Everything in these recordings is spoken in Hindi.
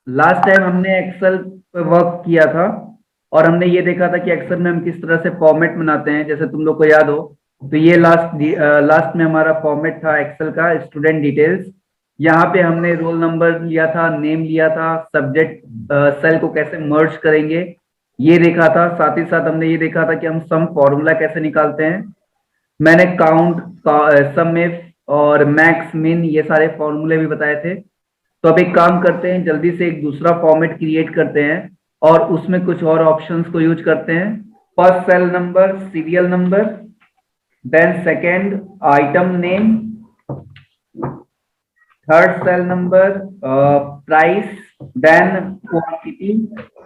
लास्ट टाइम हमने एक्सेल पे वर्क किया था और हमने ये देखा था कि एक्सेल में हम किस तरह से फॉर्मेट बनाते हैं। जैसे तुम लोग को याद हो तो ये लास्ट में हमारा फॉर्मेट था एक्सेल का स्टूडेंट डिटेल्स। यहाँ पे हमने रोल नंबर लिया था, नेम लिया था, सब्जेक्ट सेल को कैसे मर्ज करेंगे ये देखा था। साथ ही साथ हमने ये देखा था कि हम सम फॉर्मूला कैसे निकालते हैं। मैंने काउंट सम इफ और मैक्स मिन ये सारे फॉर्मूले भी बताए थे। तो अब एक काम करते हैं, जल्दी से एक दूसरा फॉर्मेट क्रिएट करते हैं और उसमें कुछ और ऑप्शंस को यूज करते हैं। First cell number serial number, then second item name, third cell number price, then quantity,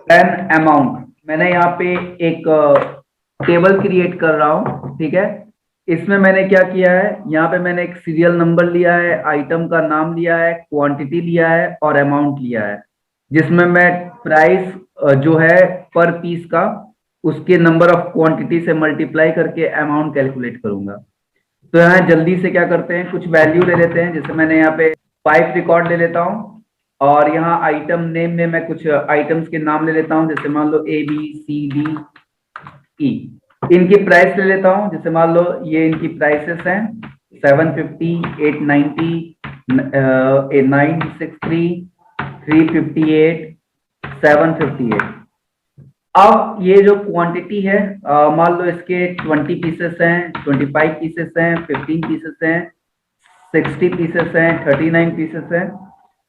then amount. मैंने यहाँ पे एक टेबल क्रिएट कर रहा हूँ, ठीक है। इसमें मैंने क्या किया है, यहाँ पे मैंने एक सीरियल नंबर लिया है, आइटम का नाम लिया है, क्वांटिटी लिया है और अमाउंट लिया है, जिसमें मैं प्राइस जो है पर पीस का उसके नंबर ऑफ क्वांटिटी से मल्टीप्लाई करके अमाउंट कैलकुलेट करूंगा। तो यहाँ जल्दी से क्या करते हैं, कुछ वैल्यू ले लेते हैं। जैसे मैंने यहाँ पे 5 रिकॉर्ड ले लेता हूँ और यहाँ आइटम नेम में मैं कुछ आइटम्स के नाम ले लेता हूँ। जैसे मान लो ABCDE। इनकी प्राइस ले लेता हूँ। जैसे मान लो ये इनकी प्राइसेस हैं 750, 890, 963, 358, 758। अब ये जो क्वांटिटी है, मान लो इसके 20 पीसेस हैं, 25 पीसेस हैं, 15 पीसेस हैं, 60 पीसेस हैं, 39 पीसेस हैं।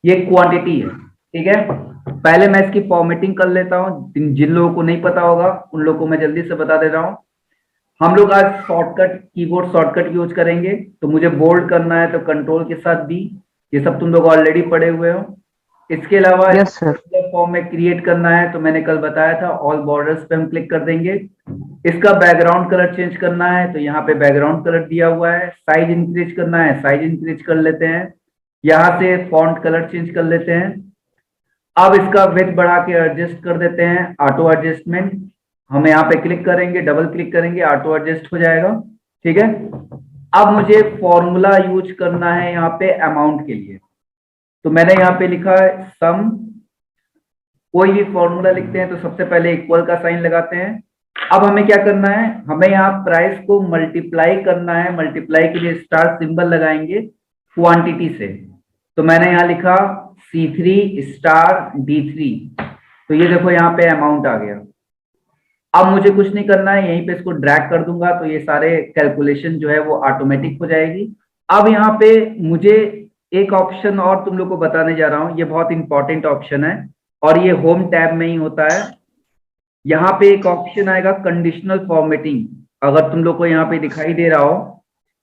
ये क्वांटिटी है, ठीक है। पहले मैं इसकी फॉर्मेटिंग कर लेता हूँ। जिन लोगों को नहीं पता होगा उन लोगों को मैं जल्दी से बता दे रहा हूँ। हम लोग आज शॉर्टकट कीबोर्ड शॉर्टकट यूज करेंगे। तो मुझे बोल्ड करना है तो कंट्रोल के साथ बी। ये सब तुम लोग ऑलरेडी पढ़े हुए हो। इसके अलावा यस सर। फॉर्म में क्रिएट करना है तो मैंने कल बताया था, ऑल बॉर्डर्स पे हम क्लिक कर देंगे। इसका बैकग्राउंड कलर चेंज करना है तो यहाँ पे बैकग्राउंड कलर दिया हुआ है। साइज इंक्रीज करना है, साइज इंक्रीज कर लेते हैं। यहाँ से फॉन्ट कलर चेंज कर लेते हैं। अब इसका विड्थ बढ़ा के एडजस्ट कर देते हैं, ऑटो एडजस्टमेंट। हम यहाँ पे क्लिक करेंगे, डबल क्लिक करेंगे, ऑटो एडजस्ट हो जाएगा, ठीक है। अब मुझे फॉर्मूला यूज करना है यहाँ पे अमाउंट के लिए। तो मैंने यहाँ पे लिखा है सम। कोई भी फॉर्मूला लिखते हैं तो सबसे पहले इक्वल का साइन लगाते हैं। अब हमें क्या करना है, हमें यहाँ प्राइस को मल्टीप्लाई करना है। मल्टीप्लाई के लिए स्टार सिंबल लगाएंगे क्वांटिटी से। तो मैंने यहाँ लिखा C3 स्टार D3। तो ये देखो यहाँ पे अमाउंट आ गया। अब मुझे कुछ नहीं करना है, यहीं पे इसको ड्रैग कर दूंगा तो ये सारे कैलकुलेशन जो है वो ऑटोमेटिक हो जाएगी। अब यहाँ पे मुझे एक ऑप्शन और तुम लोग को बताने जा रहा हूँ, ये बहुत इंपॉर्टेंट ऑप्शन है और ये होम टैब में ही होता है। यहाँ पे एक ऑप्शन आएगा कंडीशनल फॉर्मेटिंग। अगर तुम लोग को यहाँ पे दिखाई दे रहा हो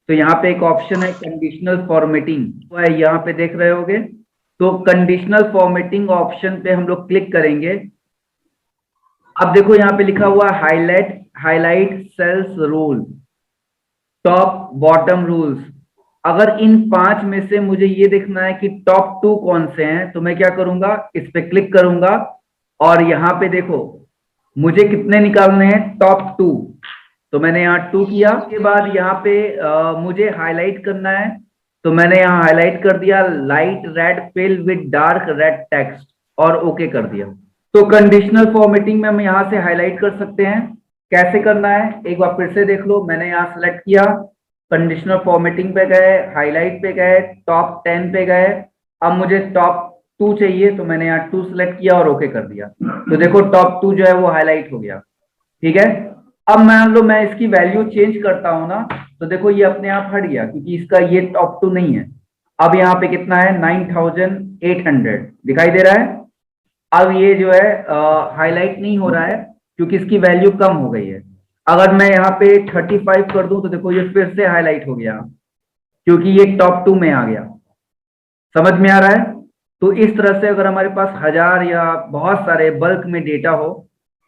तो यहाँ पे एक ऑप्शन है कंडीशनल फॉर्मेटिंग, तो है यहाँ पे देख रहे होगे। तो कंडीशनल फॉर्मेटिंग ऑप्शन पे हम लोग क्लिक करेंगे। अब देखो यहाँ पे लिखा हुआ highlight, highlight cells rule, top bottom rules. अगर इन 5 में से मुझे ये देखना है कि टॉप 2 कौन से हैं तो मैं क्या करूंगा, इस पे क्लिक करूंगा और यहाँ पे देखो मुझे कितने निकालने हैं, टॉप 2। तो मैंने यहाँ 2 किया। उसके बाद यहाँ पे मुझे हाईलाइट करना है तो मैंने यहाँ हाईलाइट कर दिया, light red fill with dark red text, और ओके कर दिया। तो कंडीशनल फॉर्मेटिंग में हम यहाँ से हाईलाइट कर सकते हैं। कैसे करना है एक बार फिर से देख लो। मैंने यहाँ सेलेक्ट किया, कंडीशनल फॉर्मेटिंग पे गए, हाईलाइट पे गए, टॉप 10 पे गए। अब मुझे टॉप 2 चाहिए तो मैंने यहाँ 2 सेलेक्ट किया और ओके कर दिया। तो देखो टॉप 2 जो है वो हाईलाइट हो गया, ठीक है। अब मान लो मैं इसकी वैल्यू चेंज करता हूं ना, तो देखो ये अपने आप हट गया क्योंकि इसका ये टॉप 2 नहीं है। अब यहाँ पे कितना है, 9800 दिखाई दे रहा है। अब ये जो है हाईलाइट नहीं हो रहा है क्योंकि इसकी वैल्यू कम हो गई है। अगर मैं यहाँ पे 35 कर दूं तो देखो ये फिर से हाईलाइट हो गया क्योंकि ये टॉप 2 में आ गया। समझ में आ रहा है। तो इस तरह से अगर हमारे पास 1000 या बहुत सारे बल्क में डेटा हो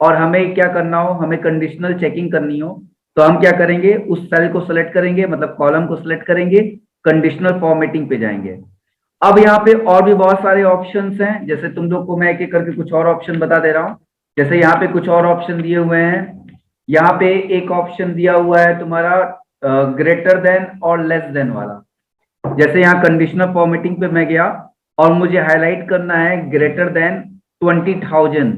और हमें क्या करना हो, हमें कंडीशनल चेकिंग करनी हो, तो हम क्या करेंगे, उस सेल को सेलेक्ट करेंगे, मतलब कॉलम को सेलेक्ट करेंगे, कंडीशनल फॉर्मेटिंग पे जाएंगे। अब यहाँ पे और भी बहुत सारे ऑप्शंस हैं। जैसे तुम लोग को मैं एक एक करके कुछ और ऑप्शन बता दे रहा हूँ। जैसे यहाँ पे कुछ और ऑप्शन दिए हुए हैं। यहाँ पे एक ऑप्शन दिया हुआ है तुम्हारा ग्रेटर देन और लेस देन वाला। जैसे यहाँ कंडीशनल फॉर्मेटिंग पे मैं गया और मुझे हाईलाइट करना है ग्रेटर देन 20,000,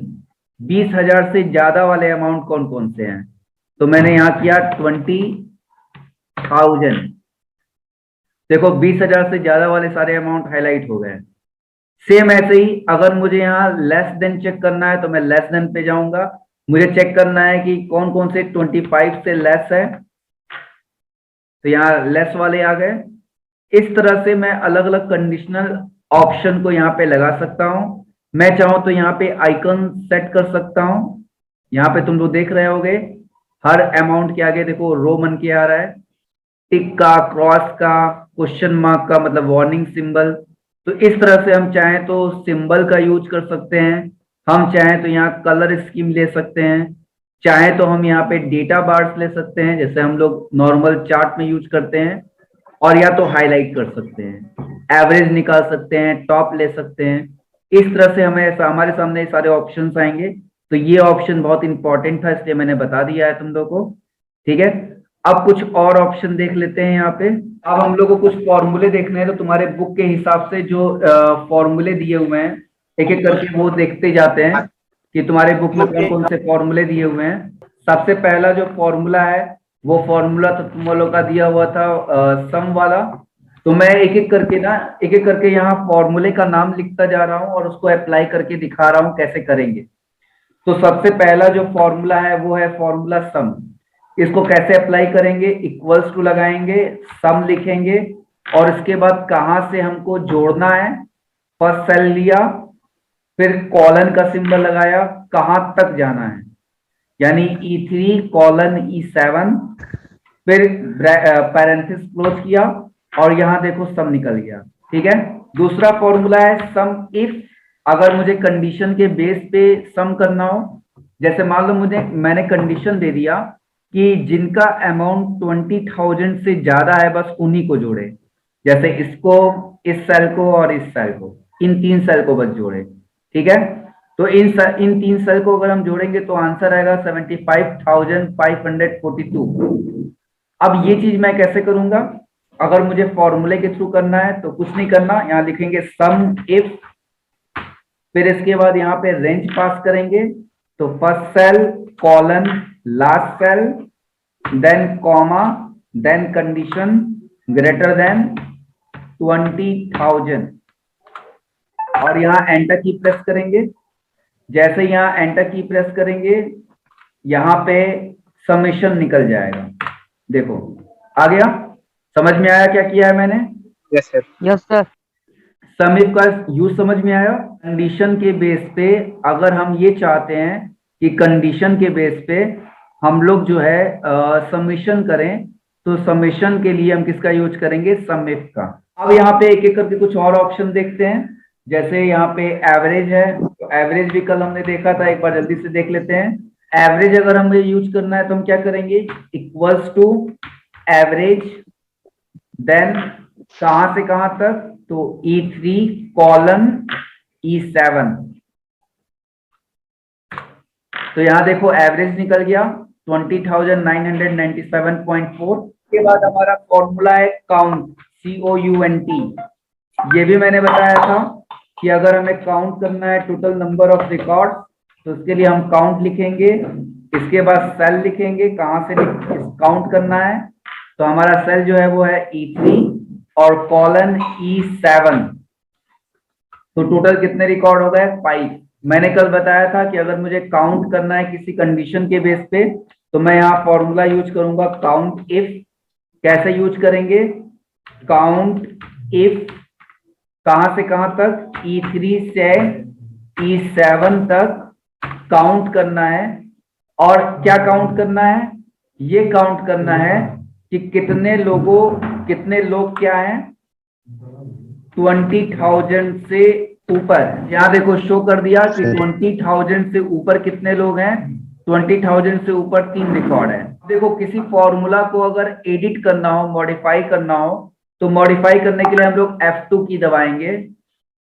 20,000 से ज्यादा वाले अमाउंट कौन कौन से हैं। तो मैंने यहां किया 20,000। देखो 20,000 से ज्यादा वाले सारे अमाउंट हाईलाइट हो गए। सेम ऐसे ही अगर मुझे यहाँ लेस देन चेक करना है तो मैं लेस देन पे जाऊंगा। मुझे चेक करना है कि कौन कौन से 25 से लेस है, तो यहाँ लेस वाले आ गए। इस तरह से मैं अलग अलग कंडीशनल ऑप्शन को यहाँ पे लगा सकता हूँ। मैं चाहूँ तो यहाँ पे आइकन सेट कर सकता हूँ। यहाँ पे तुम लोग देख रहे होगे हर अमाउंट के आगे देखो रो बन के आ रहा है, टिक का, क्रॉस का, क्वेश्चन मार्क का, मतलब वार्निंग सिंबल। तो इस तरह से हम चाहें तो सिंबल का यूज कर सकते हैं, हम चाहें तो यहाँ कलर स्कीम ले सकते हैं, चाहे तो हम यहाँ पे डेटा बार्स ले सकते हैं जैसे हम लोग नॉर्मल चार्ट में यूज करते हैं, और या तो हाईलाइट कर सकते हैं, एवरेज निकाल सकते हैं, टॉप ले सकते हैं। इस तरह से हमें हमारे सामने सारे ऑप्शंस आएंगे। तो ये ऑप्शन बहुत इंपॉर्टेंट था इसलिए मैंने बता दिया है तुम लोग को। ठीक है, अब कुछ और ऑप्शन देख लेते हैं यहाँ पे। अब हम लोग को कुछ फॉर्मूले देखने हैं, तो तुम्हारे बुक के हिसाब से जो फॉर्मूले दिए हुए हैं एक एक करके वो देखते जाते हैं कि तुम्हारे बुक में कौन कौन से फॉर्मूले दिए हुए हैं। सबसे पहला जो फॉर्मूला है वो फॉर्मूला तो तुम लोग का दिया हुआ था सम वाला। तो मैं एक एक करके यहाँ फॉर्मूले का नाम लिखता जा रहा हूँ और उसको अप्लाई करके दिखा रहा हूँ कैसे करेंगे। तो सबसे पहला जो फॉर्मूला है वो है फॉर्मूला सम। इसको कैसे अप्लाई करेंगे, इक्वल्स टू लगाएंगे, सम लिखेंगे और इसके बाद कहां से हमको जोड़ना है, फर्स्ट सेल लिया, फिर कॉलन का सिंबल लगाया, कहां तक जाना है यानी E3 कॉलन E7, फिर पैरेंथेसिस क्लोज किया और यहां देखो सम निकल गया। ठीक है, दूसरा फॉर्मूला है सम इफ। अगर मुझे कंडीशन के बेस पे सम करना हो, जैसे मान लो मैंने कंडीशन दे दिया कि जिनका अमाउंट 20,000 से ज्यादा है बस उन्हीं को जोड़े, जैसे इसको, इस सेल को और इस सेल को, इन तीन सेल को बस जोड़े। ठीक है, तो इन तीन सेल को अगर हम जोड़ेंगे तो आंसर आएगा 75,542। अब ये चीज मैं कैसे करूंगा, अगर मुझे फॉर्मूले के थ्रू करना है तो कुछ नहीं करना, यहां लिखेंगे सम इफ, फिर इसके बाद यहाँ पे रेंज पास करेंगे, तो first cell colon last cell, then comma, then condition greater than 20,000 और यहाँ एंटर की प्रेस करेंगे। जैसे यहाँ एंटर की प्रेस करेंगे यहाँ पे समेशन निकल जाएगा। देखो आ गया, समझ में आया क्या किया है मैंने? Yes sir. Yes sir. समिफ का यूज समझ में आया? कंडीशन के बेस पे अगर हम ये चाहते हैं कि कंडीशन के बेस पे हम लोग जो है समेशन करें, तो समेशन के लिए हम किसका यूज करेंगे, समिफ का। अब यहाँ पे एक एक करके कुछ और ऑप्शन देखते हैं। जैसे यहाँ पे एवरेज है, तो एवरेज भी कल हमने देखा था, एक बार जल्दी से देख लेते हैं। एवरेज अगर हमें यूज करना है तो हम क्या करेंगे, इक्वल्स टू एवरेज, देन कहां से कहां तक, तो E3 कॉलन E7। तो यहां देखो एवरेज निकल गया 20,997.4। के बाद हमारा फॉर्मूला है काउंट, COUNT। ये भी मैंने बताया था कि अगर हमें काउंट करना है टोटल नंबर ऑफ रिकॉर्ड तो उसके लिए हम काउंट लिखेंगे, इसके बाद सेल लिखेंगे कहां से काउंट करना है। तो हमारा सेल जो है वो है E3 और कॉलन E7। तो टोटल कितने रिकॉर्ड हो गए, 5। मैंने कल बताया था कि अगर मुझे काउंट करना है किसी कंडीशन के बेस पे तो मैं यहाँ फॉर्मूला यूज करूंगा काउंट इफ। कैसे यूज करेंगे, काउंट इफ कहां से कहां तक, E3 से E7 तक काउंट करना है। और क्या काउंट करना है, ये काउंट करना है कि कितने लोग क्या हैं 20,000 से ऊपर। यहाँ देखो शो कर दिया कि 20,000 से ऊपर कितने लोग हैं, 20,000 से ऊपर 3 रिकॉर्ड है। देखो किसी फॉर्मूला को अगर एडिट करना हो, मॉडिफाई करना हो, तो मॉडिफाई करने के लिए हम लोग F2 की दबाएंगे।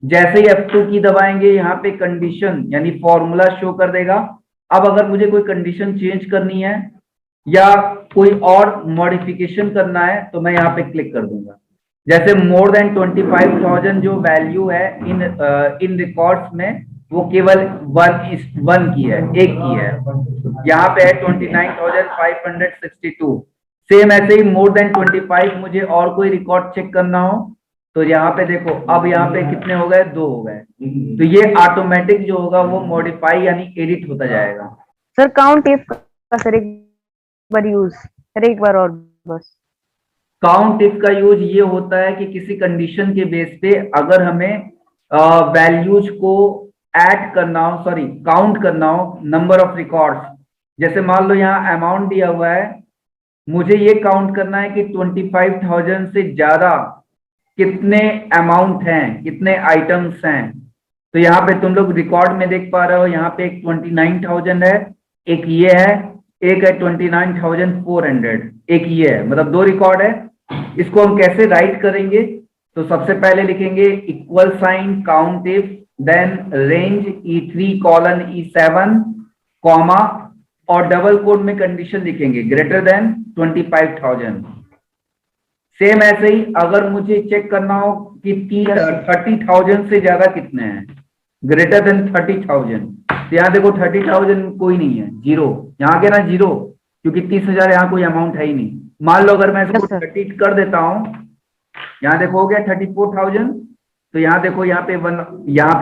जैसे ही F2 की दबाएंगे यहाँ पे कंडीशन यानी फॉर्मूला शो कर देगा। अब अगर मुझे कोई कंडीशन चेंज करनी है या कोई और मॉडिफिकेशन करना है तो मैं यहाँ पे क्लिक कर दूंगा। जैसे मोर देन 25,000 जो वैल्यू है इन रिकॉर्ड्स में, वो केवल वन की है, एक की है। यहाँ पे है 29,562। सेम ऐसे ही मोर देन 25 मुझे और कोई रिकॉर्ड चेक करना हो तो यहाँ पे देखो, अब यहाँ पे कितने हो गए, 2 हो गए। तो ये ऑटोमेटिक जो होगा वो मॉडिफाई यानी एडिट होता जाएगा। सर काउंट इफ का सर एक बार यूज, सर एक बार और बस। काउंट इफ का यूज ये होता है कि किसी कंडीशन के बेस पे अगर हमें वैल्यूज को ऐड करना हो, सॉरी काउंट करना हो नंबर ऑफ रिकॉर्ड्स। जैसे मान लो यहाँ अमाउंट दिया हुआ है, मुझे ये काउंट करना है कि 25,000 से ज्यादा कितने अमाउंट हैं, कितने आइटम्स हैं। तो यहाँ पे तुम लोग रिकॉर्ड में देख पा रहे हो, यहाँ पे एक 29,000 है, एक ये है, एक है 29,400, एक ये है, मतलब 2 रिकॉर्ड है। इसको हम कैसे राइट करेंगे, तो सबसे पहले लिखेंगे equal sign count if, then range E3 colon E7 comma, और डबल कोड में कंडीशन लिखेंगे ग्रेटर देन 25,000। सेम ऐसे ही अगर मुझे चेक करना हो कि 30,000 से ज्यादा कितने हैं, ग्रेटर देन 30,000, तो यहाँ देखो 30,000 कोई नहीं है, जीरो। यहाँ के ना जीरो, क्योंकि 30,000 यहाँ कोई अमाउंट है ही नहीं। मान लो अगर मैं इसको 30 कर देता हूँ, यहाँ देखो हो गया 34,000, तो यहाँ देखो यहाँ पे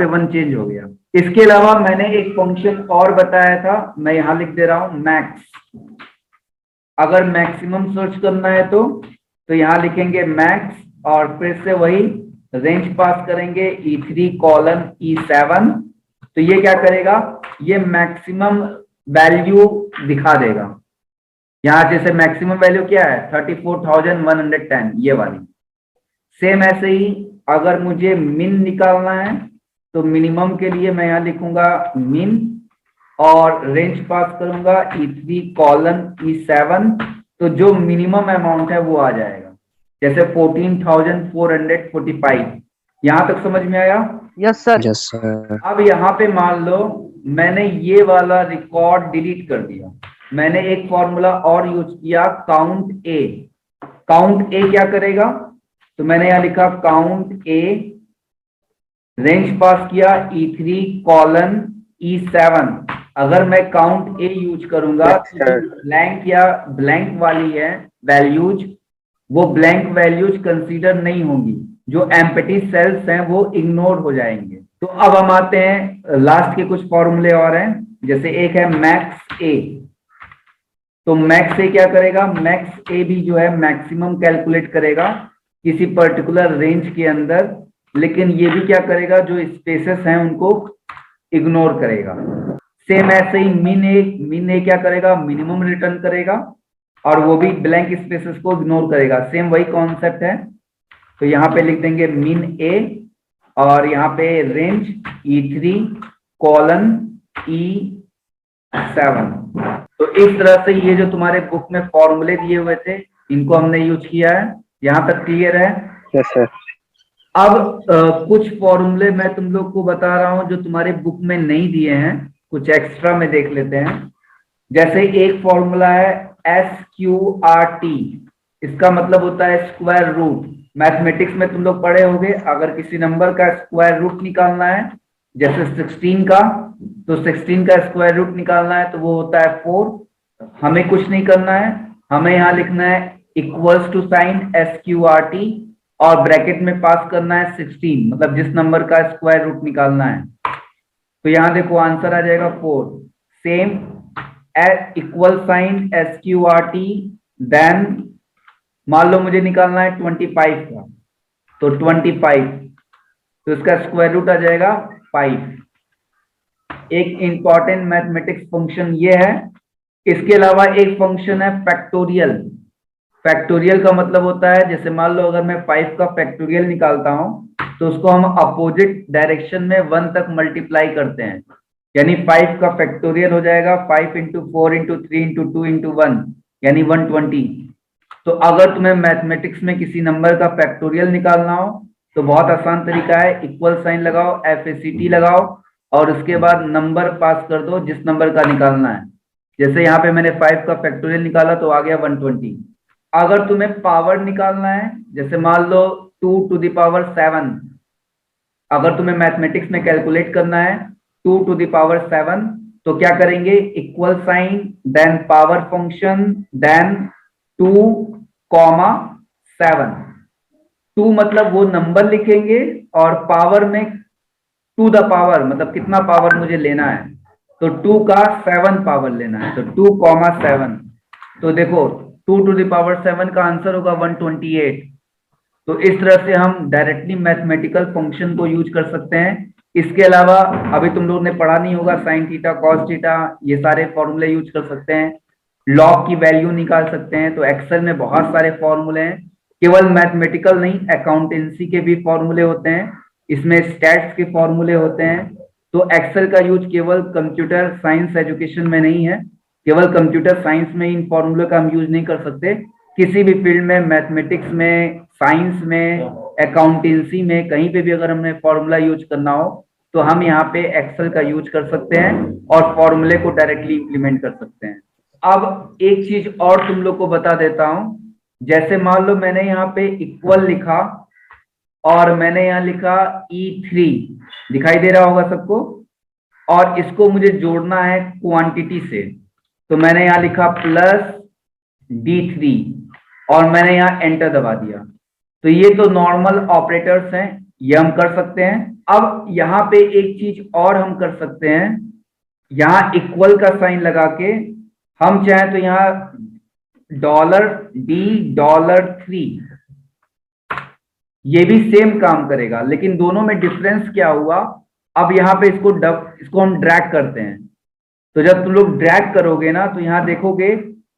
वन चेंज हो गया। इसके अलावा मैंने एक फंक्शन और बताया था, मैं यहाँ लिख दे रहा हूँ मैक्स। अगर मैक्सिमम सर्च करना है तो यहाँ लिखेंगे मैक्स, और फिर से वही रेंज पास करेंगे E3 कॉलन E7। तो ये क्या करेगा, ये मैक्सिमम वैल्यू दिखा देगा। यहाँ जैसे मैक्सिमम वैल्यू क्या है 34,110, ये वाली। सेम ऐसे ही अगर मुझे मिन निकालना है तो मिनिमम के लिए मैं यहाँ लिखूंगा मिन, और रेंज पास करूंगा E3 कॉलन E7। तो जो मिनिमम अमाउंट है वो आ जाएगा, जैसे 14,445। यहां तक समझ में आया? Yes sir. Yes sir. अब यहाँ पे मान लो मैंने ये वाला रिकॉर्ड डिलीट कर दिया, मैंने एक फॉर्मूला और यूज किया काउंट ए। काउंट ए क्या करेगा, तो मैंने यहां लिखा काउंट ए, रेंज पास किया E3 कॉलन E7। अगर मैं काउंट ए यूज करूंगा तो ब्लैंक या ब्लैंक वाली है वैल्यूज, वो ब्लैंक वैल्यूज कंसीडर नहीं होंगी, जो एम्प्टी सेल्स हैं वो इग्नोर हो जाएंगे। तो अब हम आते हैं लास्ट के कुछ फॉर्मूले और हैं, जैसे एक है मैक्स ए। तो मैक्स ए क्या करेगा, मैक्स ए भी जो है मैक्सिमम कैलकुलेट करेगा किसी पर्टिकुलर रेंज के अंदर, लेकिन ये भी क्या करेगा, जो स्पेसेस हैं उनको इग्नोर करेगा। सेम ऐसे ही मिन ए क्या करेगा, मिनिमम रिटर्न करेगा, और वो भी ब्लैंक स्पेसेस को इग्नोर करेगा। सेम वही कॉन्सेप्ट है। तो यहाँ पे लिख देंगे मिन ए, और यहाँ पे रेंज E3 कॉलन E7। तो इस तरह से ये जो तुम्हारे बुक में फॉर्मूले दिए हुए थे, इनको हमने यूज किया है। यहाँ तक क्लियर है? Yes sir. अब कुछ फॉर्मूले मैं तुम लोग को बता रहा हूं जो तुम्हारे बुक में नहीं दिए हैं, कुछ एक्स्ट्रा में देख लेते हैं। जैसे एक फॉर्मूला है SQRT, इसका मतलब होता है स्क्वायर रूट। मैथमेटिक्स में तुम लोग पढ़े होंगे, अगर किसी नंबर का स्क्वायर रूट निकालना है, जैसे 16 का, तो 16 का स्क्वायर रूट निकालना है तो वो होता है 4। हमें कुछ नहीं करना है, हमें यहाँ लिखना है इक्वल्स टू साइन SQRT, और ब्रैकेट में पास करना है 16, मतलब जिस नंबर का स्क्वायर रूट निकालना है। तो यहाँ देखो आंसर आ जाएगा 4। Same equal sign SQRT, then मान लो मुझे निकालना है 25 का, तो 25, तो इसका स्क्वायर रूट आ जाएगा 5। एक इंपॉर्टेंट मैथमेटिक्स फंक्शन ये है। इसके अलावा एक फंक्शन है फैक्टोरियल। फैक्टोरियल का मतलब होता है, जैसे मान लो अगर मैं 5 का फैक्टोरियल निकालता हूं तो उसको हम अपोजिट डायरेक्शन में 1 तक मल्टीप्लाई करते हैं, यानी 5 का फैक्टोरियल हो जाएगा 5 इंटू 4 इंटू 3 इंटू 2 इंटू 1, यानी 120। तो अगर तुम्हें मैथमेटिक्स में किसी नंबर का फैक्टोरियल निकालना हो तो बहुत आसान तरीका है, इक्वल साइन लगाओ, FACT लगाओ, और उसके बाद नंबर पास कर दो जिस नंबर का निकालना है। जैसे यहाँ पे मैंने 5 का फैक्टोरियल निकाला तो आ गया 120। अगर तुम्हें पावर निकालना है, जैसे मान लो 2⁻7। अगर तुम्हें मैथमेटिक्स में कैलकुलेट करना है 2⁻7, तो क्या करेंगे, equal sign, then power function, then 2,7। 2 मतलब वो नंबर लिखेंगे, और पावर में टू द पावर मतलब कितना पावर मुझे लेना है, तो 2 का 7 पावर लेना है, तो 2,7। तो देखो 2⁻7 का आंसर होगा 128। तो इस तरह से हम डायरेक्टली मैथमेटिकल फंक्शन को यूज कर सकते हैं। इसके अलावा अभी तुम लोग ने पढ़ा नहीं होगा, साइन थीटा, कॉस थीटा, ये सारे फॉर्मूले यूज कर सकते हैं। लॉग की वैल्यू निकाल सकते हैं। तो एक्सेल में बहुत सारे फॉर्मूले हैं, केवल मैथमेटिकल नहीं, अकाउंटेंसी के भी फॉर्मूले होते हैं, इसमें स्टैट्स के फॉर्मूले होते हैं। तो एक्सेल का यूज केवल कंप्यूटर साइंस एजुकेशन में नहीं है, केवल कंप्यूटर साइंस में इन फॉर्मूले का हम यूज नहीं कर सकते, किसी भी फील्ड में, मैथमेटिक्स में, साइंस में, अकाउंटेंसी में, कहीं पे भी अगर हमें फॉर्मूला यूज करना हो तो हम यहाँ पे एक्सेल का यूज कर सकते हैं और फॉर्मूले को डायरेक्टली इंप्लीमेंट कर सकते हैं। अब एक चीज और तुम लोग को बता देता हूं, जैसे मान लो मैंने यहाँ पे इक्वल लिखा और मैंने यहाँ लिखा E3, दिखाई दे रहा होगा सबको, और इसको मुझे जोड़ना है क्वांटिटी से, तो मैंने यहाँ लिखा प्लस D3 और मैंने यहाँ एंटर दबा दिया। तो ये तो नॉर्मल ऑपरेटर्स हैं, ये हम कर सकते हैं। अब यहाँ पे एक चीज और हम कर सकते हैं, यहाँ इक्वल का साइन लगा के हम चाहे तो यहाँ $D$3, ये भी सेम काम करेगा, लेकिन दोनों में डिफरेंस क्या हुआ, अब यहाँ पे इसको हम ड्रैग करते हैं। तो जब तुम लोग ड्रैग करोगे ना, तो यहाँ देखोगे,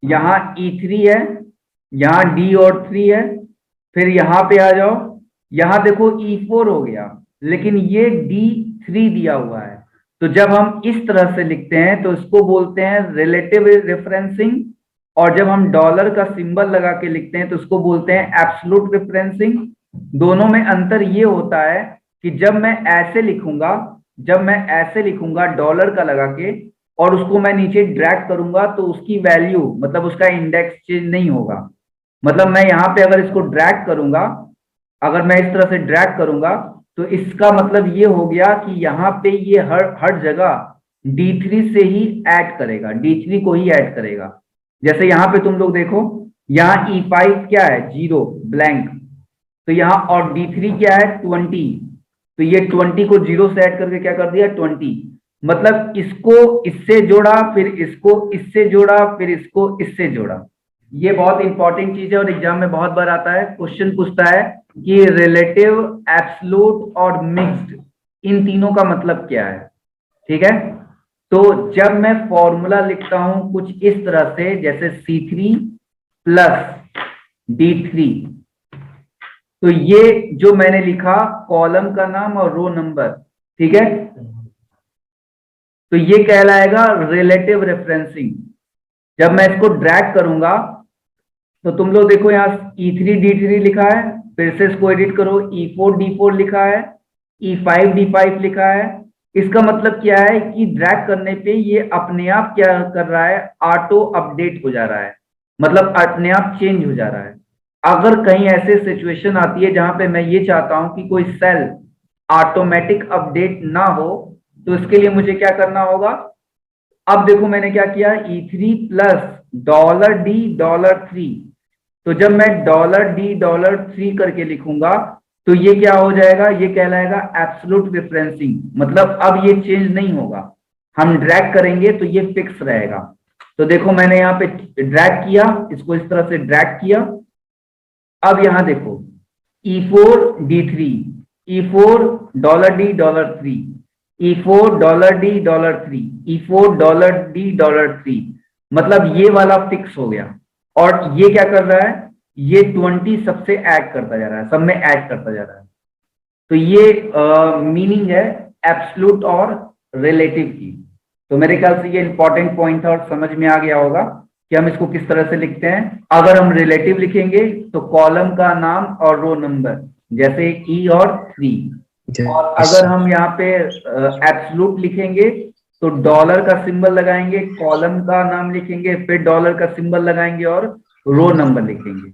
यहाँ E3 है, यहाँ D और 3 है, फिर यहाँ पे आ जाओ, यहाँ देखो E4 हो गया, लेकिन ये D3 दिया हुआ है। तो जब हम इस तरह से लिखते हैं तो इसको बोलते हैं रिलेटिव रेफरेंसिंग, और जब हम डॉलर का सिंबल लगा के लिखते हैं तो उसको बोलते हैं एब्सोल्यूट रेफरेंसिंग। दोनों में अंतर ये होता है कि जब मैं ऐसे लिखूंगा डॉलर का लगा के, और उसको मैं नीचे ड्रैग करूंगा, तो उसकी वैल्यू मतलब उसका इंडेक्स चेंज नहीं होगा। मतलब मैं यहाँ पे अगर इसको ड्रैग करूंगा, अगर मैं इस तरह से ड्रैग करूंगा, तो इसका मतलब ये हो गया कि यहाँ पे ये हर जगह D3 से ही ऐड करेगा, D3 को ही ऐड करेगा। जैसे यहाँ पे तुम लोग देखो, यहाँ E5 क्या है, 0 ब्लैंक, तो यहाँ और D3 क्या है, 20, तो ये 20 को 0 से ऐड करके क्या कर दिया, 20। मतलब इसको इससे जोड़ा, फिर इसको इससे जोड़ा, फिर इसको इससे जोड़ा। ये बहुत इंपॉर्टेंट चीज है और एग्जाम में बहुत बार आता है, क्वेश्चन पूछता है कि रिलेटिव, एब्सोल्यूट और मिक्स्ड, इन तीनों का मतलब क्या है। ठीक है, तो जब मैं फॉर्मूला लिखता हूं कुछ इस तरह से, जैसे C3 प्लस D3, तो ये जो मैंने लिखा कॉलम का नाम और रो नंबर, ठीक है, तो ये कहलाएगा रिलेटिव रेफरेंसिंग। जब मैं इसको ड्रैग करूंगा तो तुम लोग देखो, यहाँ E3 D3 लिखा है, फिर से इसको एडिट करो, E4 D4 लिखा है, E5 D5 लिखा है। इसका मतलब क्या है कि ड्रैग करने पे ये अपने आप क्या कर रहा है, ऑटो अपडेट हो जा रहा है, मतलब अपने आप चेंज हो जा रहा है। अगर कहीं ऐसे सिचुएशन आती है जहां पे मैं ये चाहता हूं कि कोई सेल ऑटोमेटिक अपडेट ना हो, तो इसके लिए मुझे क्या करना होगा, अब देखो मैंने क्या किया, E3 प्लस $D$3, तो जब मैं $D$3 करके लिखूंगा तो ये क्या हो जाएगा, ये कहलाएगा एब्सोल्यूट रेफरेंसिंग, मतलब अब ये चेंज नहीं होगा। हम ड्रैग करेंगे तो ये फिक्स रहेगा। तो देखो मैंने यहाँ पे ड्रैग किया, इसको इस तरह से ड्रैग किया। अब यहां देखो E4 D3, E4 $D$3, E4 $D$3, E4 $D$3, मतलब ये वाला फिक्स हो गया। और ये क्या कर रहा है, ये 20 सबसे ऐड करता जा रहा है, सब में ऐड करता जा रहा है। तो ये मीनिंग है एब्सोल्यूट और रिलेटिव की। तो मेरे ख्याल से ये इंपॉर्टेंट पॉइंट था और समझ में आ गया होगा कि हम इसको किस तरह से लिखते हैं। अगर हम रिलेटिव लिखेंगे तो कॉलम का नाम और रो नंबर, जैसे E और 3, और अगर हम यहाँ पे एब्सोल्यूट लिखेंगे तो डॉलर का सिंबल लगाएंगे, कॉलम का नाम लिखेंगे, फिर डॉलर का सिंबल लगाएंगे और रो नंबर लिखेंगे।